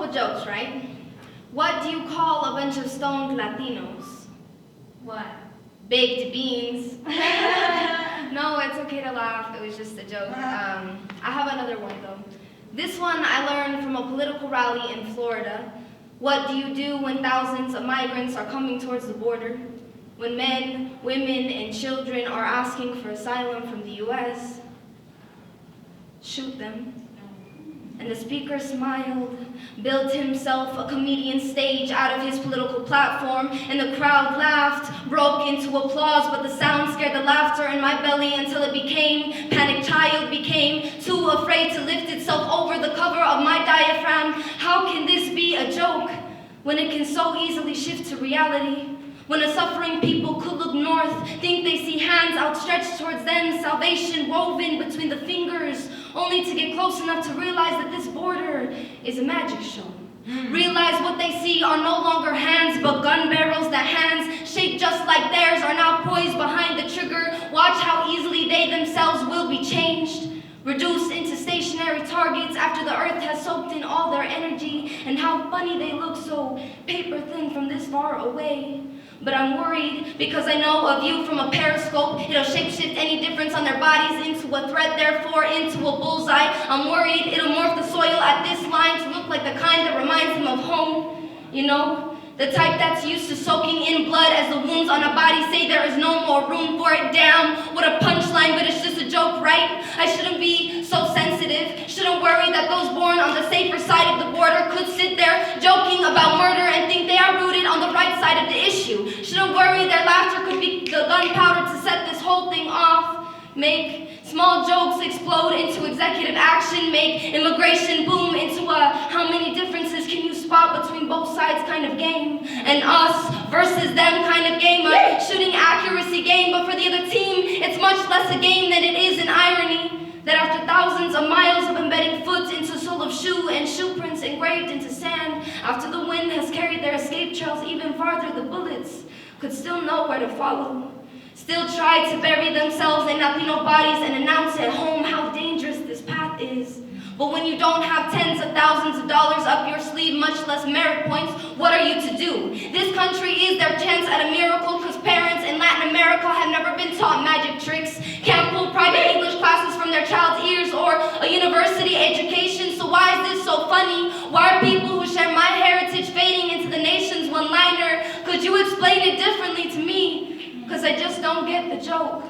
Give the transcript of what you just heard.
couple jokes, right? What do you call a bunch of stoned Latinos? What? Baked beans. No, it's okay to laugh. It was just a joke. I have another one, though. This one I learned from a political rally in Florida. What do you do when thousands of migrants are coming towards the border? When men, women, and children are asking for asylum from the U.S.? Shoot them. And the speaker smiled, built himself a comedian stage out of his political platform, and the crowd laughed, broke into applause, but the sound scared the laughter in my belly until it became, panicked child became, too afraid to lift itself over the cover of my diaphragm. How can this be a joke when it can so easily shift to reality? When a suffering people could look north, think they see hands outstretched towards them, salvation woven between the fingers, only to get close enough to realize that this border is a magic show. Realize what they see are no longer hands, but gun barrels that hands shaped just like theirs are now poised behind the trigger. Watch how easily they themselves will be changed, reduced into stationary targets after the earth has soaked in all their energy, and how funny they look so paper thin from this far away. But I'm worried because I know a view from a periscope, it'll shapeshift any difference on their bodies into a threat, therefore into a bullseye. I'm worried it'll morph the soil at this line to look like the kind that reminds them of home. You know, the type that's used to soaking in blood as the wounds on a body say there is no more room for it. Damn, what a punchline, but it's just a joke, right? I shouldn't be so sensitive, shouldn't worry that those born on the safer side of the border could sit there joking about murder and think they are rooted on the right side of the issue. Shouldn't worry their laughter could be the gunpowder to set this whole thing off. Make small jokes explode into executive action, make immigration boom into a how many differences can you spot between both sides kind of game, and us versus them kind of game, a shooting accuracy game, but for the other team, it's much less a game than it is an irony, that after thousands of miles of embedding foot into sole of shoe and shoe prints engraved into sand, after the wind has carried their escape trails even farther, the bullets could still know where to follow. Still try to bury themselves in Latino bodies and announce at home how dangerous this path is. But when you don't have tens of thousands of dollars up your sleeve, much less merit points, what are you to do? This country is their chance at a miracle, because parents in Latin America have never been taught magic tricks, can't pull private English classes from their child's ears or a university education. So why is this so funny? Why are people who share my heritage fading into the nation's one-liner? Could you explain it differently to me? Because I just don't get the joke.